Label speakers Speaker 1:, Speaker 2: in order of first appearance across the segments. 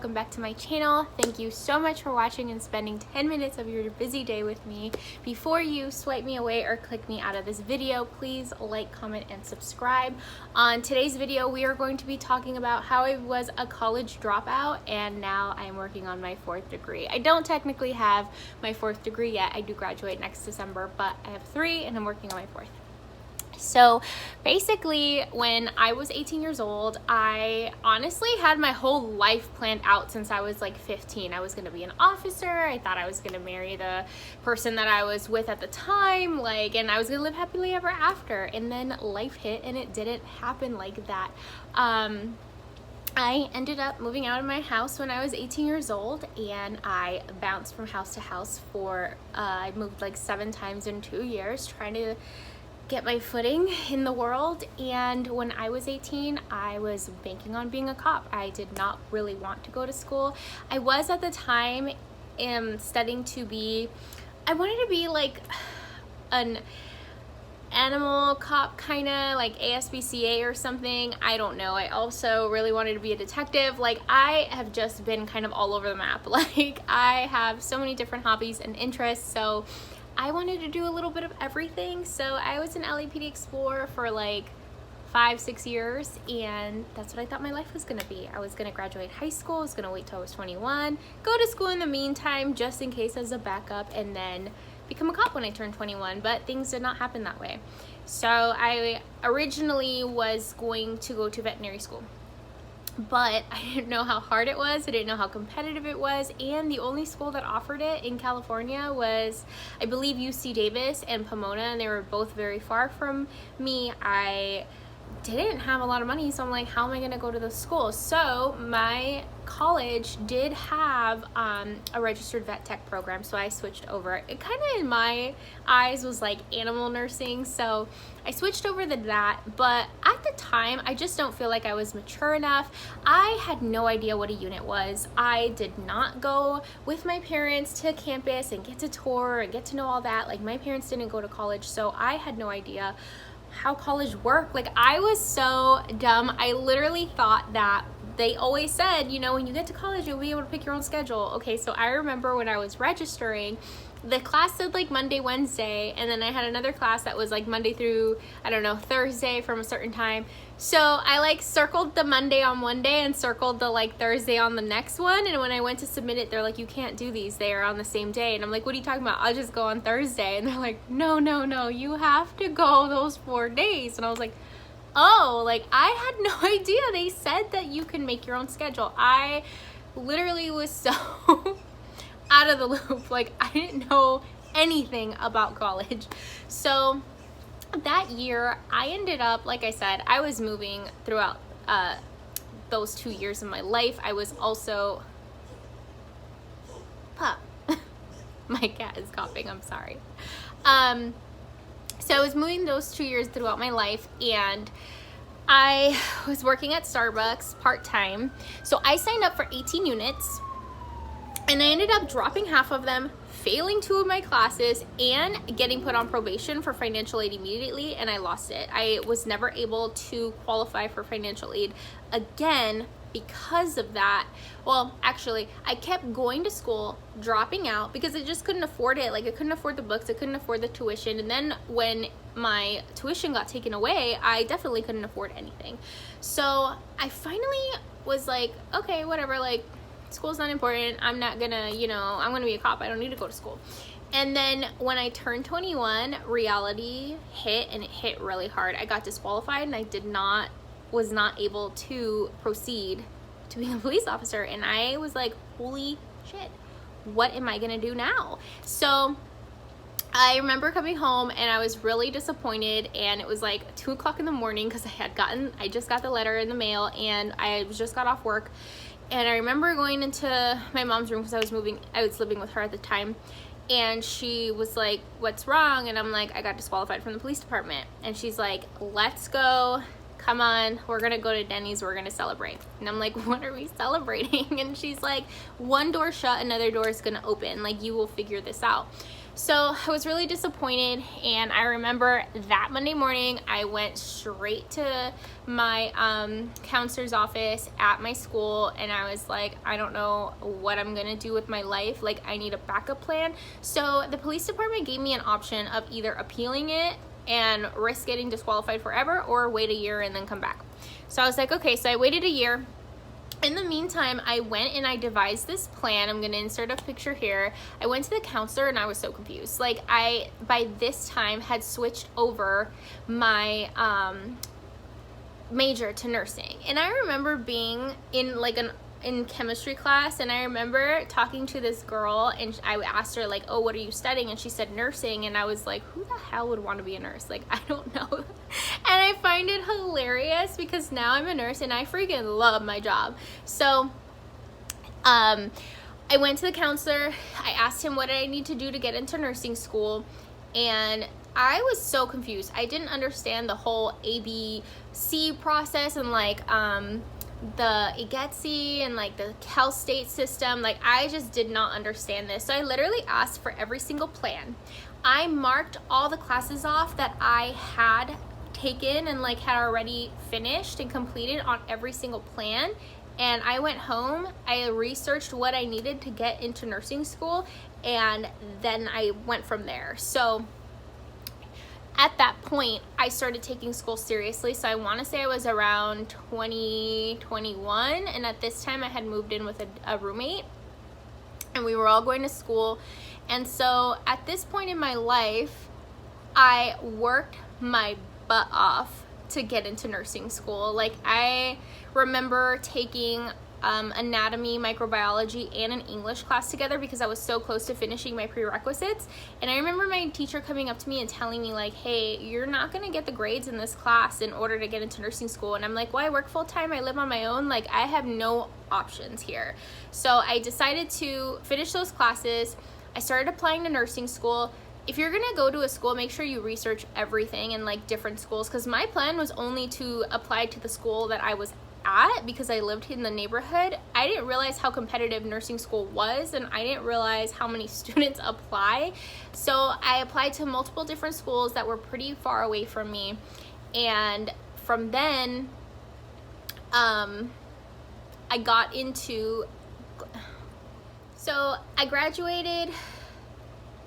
Speaker 1: welcome back to my channel. Thank you so much for watching and spending 10 minutes of your busy day with me. Before you swipe me away or click me out of this video, please like, comment, and subscribe. On today's video, we are going to be talking about how I was a college dropout and now I'm working on my 4th degree. I don't technically have my 4th degree yet. I do graduate next December, but I have 3 and I'm working on my 4th. So basically, when I was 18 years old, I honestly had my whole life planned out since I was like 15. I was going to be an officer. I thought I was going to marry the person that I was with at the time, and I was going to live happily ever after. And then life hit and it didn't happen like that. I ended up moving out of my house when I was 18 years old, and I bounced from house to house I moved like 7 times in 2 years trying to get my footing in the world. And when I was 18, I was banking on being a cop. I did not really want to go to school. I was at the time studying I wanted to be like an animal cop, kind of like ASPCA or something. I don't know. I also really wanted to be a detective. I have just been kind of all over the map. I have so many different hobbies and interests, so I wanted to do a little bit of everything. So I was an LAPD Explorer for like 5-6 years, and that's what I thought my life was gonna be. I was gonna graduate high school, I was gonna wait till I was 21, go to school in the meantime just in case as a backup, and then become a cop when I turned 21, but things did not happen that way. So I originally was going to go to veterinary school, but I didn't know how hard it was. I didn't know how competitive it was, and the only school that offered it in California was, I believe, UC Davis and Pomona, and they were both very far from me. I didn't have a lot of money, so I'm like, how am I gonna go to those schools? So my college did have a registered vet tech program, so I switched over. It kind of, in my eyes, was like animal nursing, so I switched over to that. But at the time, I just don't feel like I was mature enough. I had no idea what a unit was. I did not go with my parents to campus and get to tour and get to know all that. My parents didn't go to college, so I had no idea how college worked. I was so dumb. I literally thought that they always said, when you get to college, you'll be able to pick your own schedule. Okay, so I remember when I was registering, the class said Monday, Wednesday, and then I had another class that was Monday through, I don't know, Thursday from a certain time. So I circled the Monday on one day and circled the Thursday on the next one. And when I went to submit it, they're like, you can't do these. They are on the same day. And I'm like, what are you talking about? I'll just go on Thursday. And they're like, no, you have to go those 4 days. And I was like, oh, I had no idea. They said that you can make your own schedule. I literally was so out of the loop. I didn't know anything about college. So that year, I ended up, like I said, I was moving throughout those 2 years of my life. I was also, my cat is coughing, I'm sorry. So I was moving those 2 years throughout my life, and I was working at Starbucks part-time. So I signed up for 18 units, and I ended up dropping half of them, failing 2 of my classes, and getting put on probation for financial aid immediately, and I lost it. I was never able to qualify for financial aid again because of that. Well, actually, I kept going to school, dropping out because I just couldn't afford it. I couldn't afford the books, I couldn't afford the tuition, and then when my tuition got taken away, I definitely couldn't afford anything. So I finally was like, okay, whatever, school's not important. I'm not gonna, I'm gonna be a cop. I don't need to go to school. And then when I turned 21, reality hit, and it hit really hard. I got disqualified, and I was not able to proceed to being a police officer. And I was like, holy shit, what am I gonna do now? So I remember coming home and I was really disappointed, and it was 2 o'clock in the morning because I just got the letter in the mail, and I just got off work. And I remember going into my mom's room because I was living with her at the time, and she was like, what's wrong? And I'm like, I got disqualified from the police department. And she's like, let's go, come on, we're gonna go to Denny's, we're gonna celebrate. And I'm like, what are we celebrating? And she's like, one door shut, another door is gonna open, you will figure this out. So I was really disappointed, and I remember that Monday morning I went straight to my counselor's office at my school, and I was like, I don't know what I'm gonna do with my life, like I need a backup plan. So the police department gave me an option of either appealing it and risk getting disqualified forever, or wait a year and then come back. So I was like, okay. So I waited a year. In the meantime, I went and I devised this plan. I'm gonna insert a picture here. I went to the counselor and I was so confused. Like, I, by this time, had switched over my major to nursing. And I remember being in like in chemistry class, and I remember talking to this girl, and I asked her like, oh, what are you studying? And she said nursing, and I was like, who the hell would want to be a nurse? Like, I don't know. And I find it hilarious because now I'm a nurse and I freaking love my job. So I went to the counselor. I asked him what I need to do to get into nursing school, and I was so confused. I didn't understand the whole ABC process, and like the EGETC and like the Cal State system. Like, I just did not understand this. So I literally asked for every single plan. I marked all the classes off that I had taken and like had already finished and completed on every single plan. And I went home, I researched what I needed to get into nursing school, and then I went from there. So at that point, I started taking school seriously. So I want to say I was around 2021, and at this time I had moved in with a roommate, and we were all going to school. And so at this point in my life, I worked my butt off to get into nursing school. Like, I remember taking anatomy, microbiology, and an English class together because I was so close to finishing my prerequisites. And I remember my teacher coming up to me and telling me like, hey, you're not gonna get the grades in this class in order to get into nursing school. And I'm like, well, I work full-time, I live on my own, like I have no options here. So I decided to finish those classes. I started applying to nursing school. If you're gonna go to a school, make sure you research everything and like different schools, because my plan was only to apply to the school that I was at because I lived in the neighborhood. I didn't realize how competitive nursing school was, and I didn't realize how many students apply. So I applied to multiple different schools that were pretty far away from me, and from then I got into, so I graduated.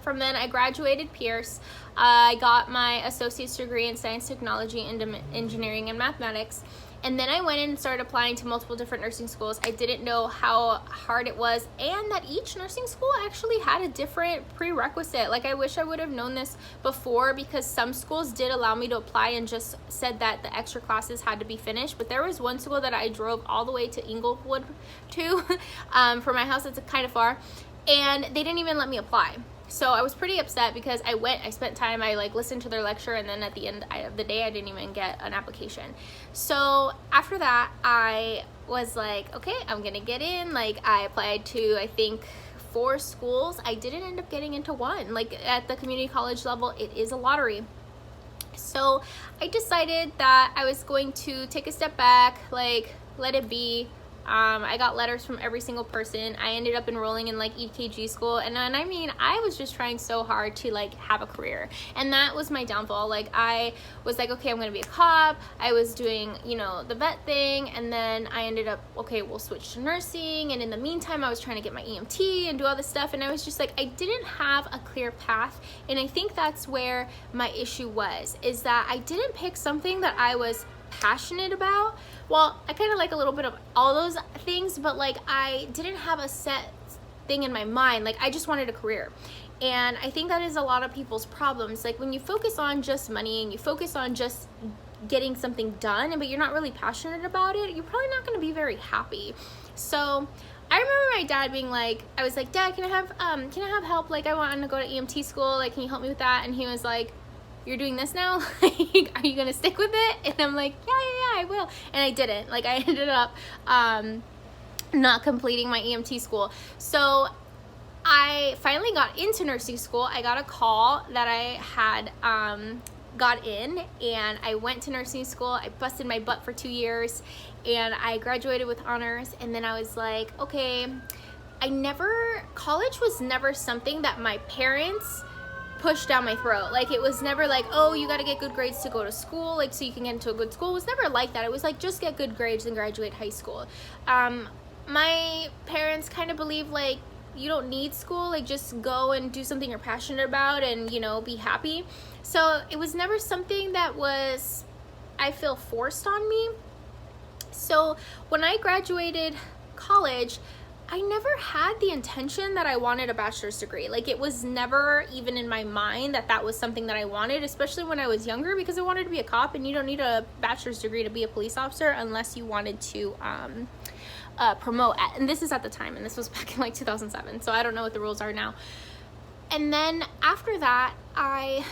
Speaker 1: From then I graduated Pierce. I got my associate's degree in science, technology, and engineering and mathematics. And then I went in and started applying to multiple different nursing schools. I didn't know how hard it was, and that each nursing school actually had a different prerequisite. Like, I wish I would have known this before, because some schools did allow me to apply and just said that the extra classes had to be finished. But there was one school that I drove all the way to Inglewood to from my house. It's kind of far, and they didn't even let me apply. So I was pretty upset because I spent time, I like listened to their lecture, and then at the end of the day I didn't even get an application. So after that I was like, okay, I'm gonna get in. Like, I applied to I think 4 schools. I didn't end up getting into one. Like, at the community college level, it is a lottery. So I decided that I was going to take a step back, like let it be. I got letters from every single person. I ended up enrolling in like EKG school, and I mean, I was just trying so hard to like have a career, and that was my downfall. Like, I was like, okay, I'm gonna be a cop. I was doing, you know, the vet thing, and then I ended up, okay, we'll switch to nursing, and in the meantime I was trying to get my EMT and do all this stuff, and I was just like, I didn't have a clear path. And I think that's where my issue was, is that I didn't pick something that I was passionate about. Well, I kind of like a little bit of all those things, but like, I didn't have a set thing in my mind. Like, I just wanted a career. And I think that is a lot of people's problems. Like, when you focus on just money and you focus on just getting something done, but you're not really passionate about it, you're probably not going to be very happy. So I remember my dad being like, I was like, Dad, can I have help? Like, I want to go to EMT school. Like, can you help me with that? And he was like, you're doing this now? Like, are you gonna stick with it? And I'm like, yeah, I will. And I didn't. Like, I ended up not completing my EMT school. So I finally got into nursing school. I got a call that I had got in, and I went to nursing school. I busted my butt for 2 years, and I graduated with honors. And then I was like, okay, college was never something that my parents pushed down my throat. Like, it was never like, oh, you got to get good grades to go to school, like, so you can get into a good school. It was never like that. It was like, just get good grades and graduate high school. My parents kind of believe, like, you don't need school, like, just go and do something you're passionate about and, you know, be happy. So it was never something that was, I feel, forced on me. So when I graduated college, I never had the intention that I wanted a bachelor's degree. Like, it was never even in my mind that that was something that I wanted, especially when I was younger, because I wanted to be a cop, and you don't need a bachelor's degree to be a police officer unless you wanted to promote. And this is at the time, and this was back in like 2007, so I don't know what the rules are now. And then after that, I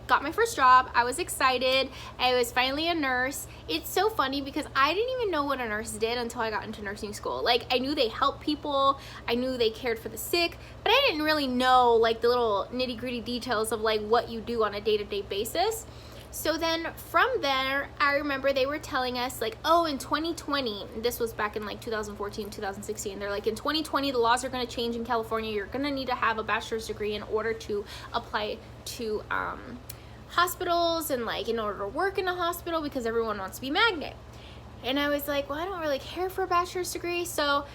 Speaker 1: got my first job. I was excited. I was finally a nurse. It's so funny because I didn't even know what a nurse did until I got into nursing school. Like, I knew they helped people, I knew they cared for the sick, but I didn't really know like the little nitty-gritty details of like what you do on a day-to-day basis. So then from there, I remember they were telling us like, oh, in 2020, this was back in like 2014, 2016, they're like, in 2020, the laws are going to change in California. You're going to need to have a bachelor's degree in order to apply to hospitals and like in order to work in a hospital, because everyone wants to be magnet. And I was like, well, I don't really care for a bachelor's degree. So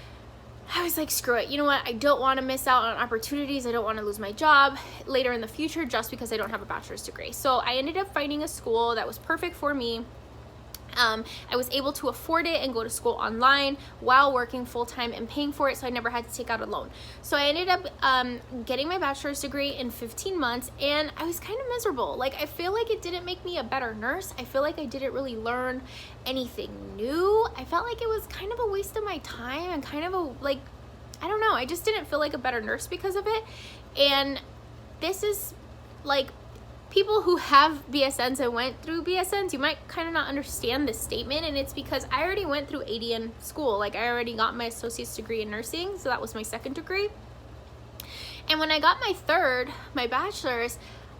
Speaker 1: I was like, screw it. You know what? I don't want to miss out on opportunities. I don't want to lose my job later in the future just because I don't have a bachelor's degree. So I ended up finding a school that was perfect for me. I was able to afford it and go to school online while working full-time and paying for it, so I never had to take out a loan. So I ended up getting my bachelor's degree in 15 months, and I was kind of miserable. Like, I feel like it didn't make me a better nurse. I feel like I didn't really learn anything new. I felt like it was kind of a waste of my time and kind of a, like, I don't know, I just didn't feel like a better nurse because of it. And this is like, people who have BSNs and went through BSNs, you might kind of not understand this statement, and it's because I already went through ADN school. Like, I already got my associate's degree in nursing, so that was my second degree. And when I got my third, my bachelor's,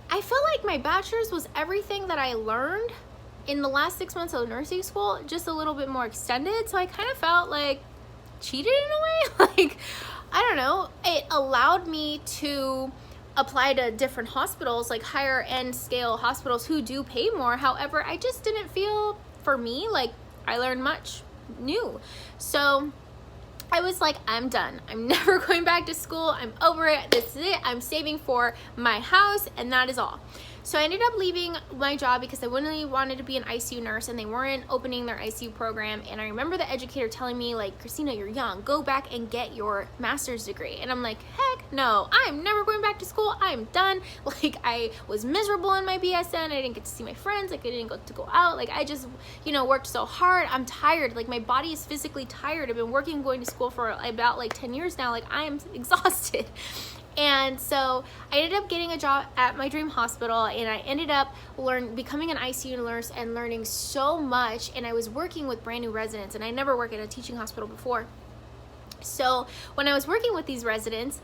Speaker 1: I felt like my bachelor's was everything that I learned in the last 6 months of nursing school, just a little bit more extended. So I kind of felt like cheated in a way. Like, I don't know, it allowed me to apply to different hospitals, like higher end scale hospitals who do pay more. However, I just didn't feel, for me, like I learned much new. So I was like, I'm done. I'm never going back to school. I'm over it. This is it. I'm saving for my house, and that is all. So I ended up leaving my job because I really wanted to be an ICU nurse, and they weren't opening their ICU program. And I remember the educator telling me, like, Christina, you're young. Go back and get your master's degree. And I'm like, heck no. I'm never going back to school. I'm done. Like, I was miserable in my BSN. I didn't get to see my friends. Like, I didn't get to go out. Like, I just, you know, worked so hard. I'm tired. Like, my body is physically tired. I've been working, going to school for about like 10 years now. Like, I am exhausted. And so I ended up getting a job at my dream hospital, and I ended up becoming an ICU nurse and learning so much. And I was working with brand new residents, and I never worked at a teaching hospital before. So when I was working with these residents,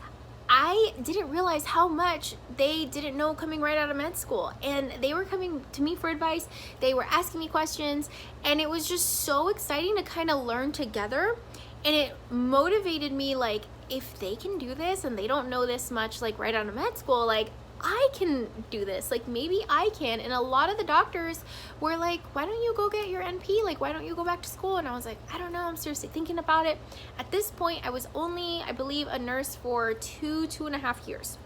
Speaker 1: I didn't realize how much they didn't know coming right out of med school. And they were coming to me for advice. They were asking me questions, and it was just so exciting to kind of learn together. And it motivated me, like, if they can do this and they don't know this much, like, right out of med school, like, I can do this. Like, maybe I can. And a lot of the doctors were like, why don't you go get your NP? Like, why don't you go back to school? And I was like, I don't know. I'm seriously thinking about it. At this point, I was only, I believe, a nurse for 2.5 years.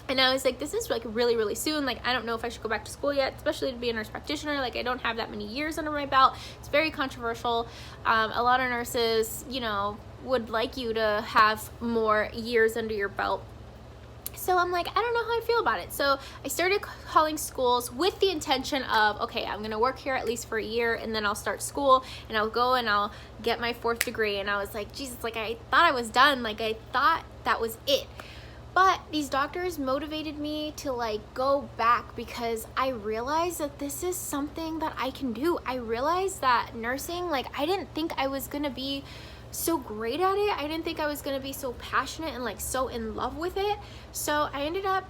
Speaker 1: And I was like, this is like really, really soon. Like, I don't know if I should go back to school yet, especially to be a nurse practitioner. Like, I don't have that many years under my belt. It's very controversial. A lot of nurses, you know, would like you to have more years under your belt. So I'm like, I don't know how I feel about it. So I started calling schools with the intention of, okay, I'm gonna work here at least for a year, and then I'll start school, and I'll go and I'll get my 4th degree. And I was like, Jesus, like, I thought I was done. Like, I thought that was it. But these doctors motivated me to, like, go back, because I realized that this is something that I can do. I realized that nursing, like, I didn't think I was gonna be so great at it. I didn't think I was gonna be so passionate and, like, so in love with it. So I ended up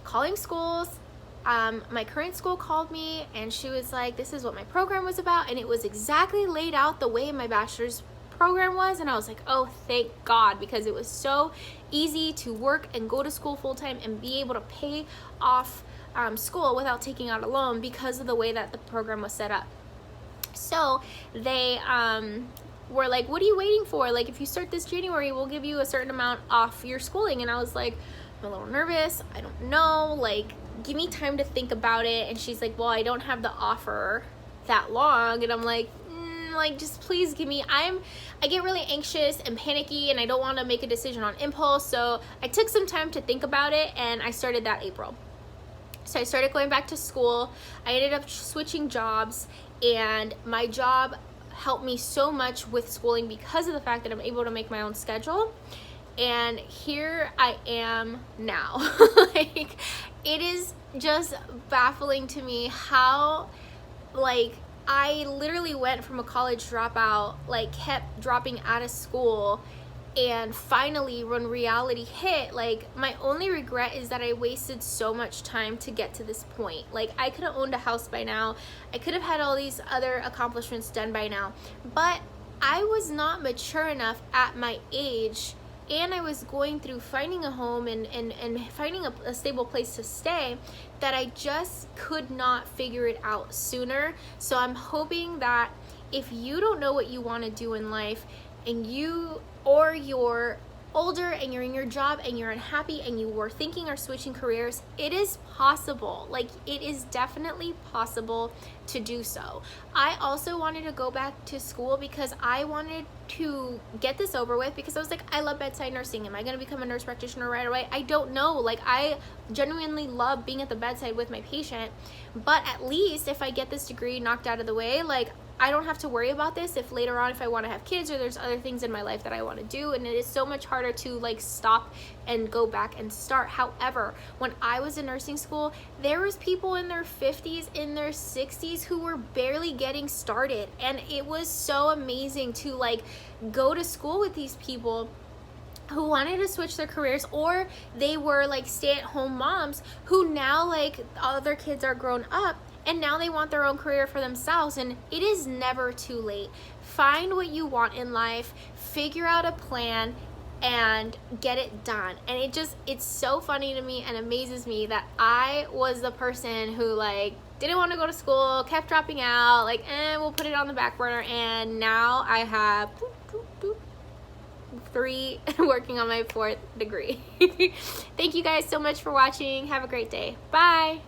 Speaker 1: calling schools. My current school called me, and she was like, this is what my program was about. And it was exactly laid out the way my bachelor's program was, and I was like, oh, thank God, because it was so easy to work and go to school full-time and be able to pay off school without taking out a loan because of the way that the program was set up. So they were like, what are you waiting for? Like, if you start this January, we'll give you a certain amount off your schooling. And I was like, I'm a little nervous. I don't know. Like, give me time to think about it. And she's like, well, I don't have the offer that long. And I'm like, like, just please give me, I get really anxious and panicky, and I don't want to make a decision on impulse. So I took some time to think about it, and I started that April. So I started going back to school. I ended up switching jobs, and my job helped me so much with schooling because of the fact that I'm able to make my own schedule. And here I am now. Like, it is just baffling to me how, like, I literally went from a college dropout, like, kept dropping out of school, and finally, when reality hit, like, my only regret is that I wasted so much time to get to this point. Like, I could have owned a house by now. I could have had all these other accomplishments done by now. But I was not mature enough at my age, and I was going through finding a home and finding a stable place to stay, that I just could not figure it out sooner. So I'm hoping that if you don't know what you want to do in life, and you're older and you're in your job and you're unhappy and you were thinking or switching careers, it is possible. Like, it is definitely possible to do so. I also wanted to go back to school because I wanted to get this over with, because I was like, I love bedside nursing. Am I going to become a nurse practitioner right away? I don't know. Like, I genuinely love being at the bedside with my patient, but at least if I get this degree knocked out of the way, like, I don't have to worry about this if later on, if I want to have kids or there's other things in my life that I want to do. And it is so much harder to, like, stop and go back and start. However, when I was in nursing school, there was people in their 50s, in their 60s who were barely getting started. And it was so amazing to, like, go to school with these people who wanted to switch their careers, or they were, like, stay-at-home moms who now, like, all their kids are grown up and now they want their own career for themselves. And it is never too late. Find what you want in life, figure out a plan, and get it done. And it's so funny to me and amazes me that I was the person who, like, didn't want to go to school, kept dropping out, like, we'll put it on the back burner, and now I have 3 working on my 4th degree. Thank you guys so much for watching. Have a great day. Bye.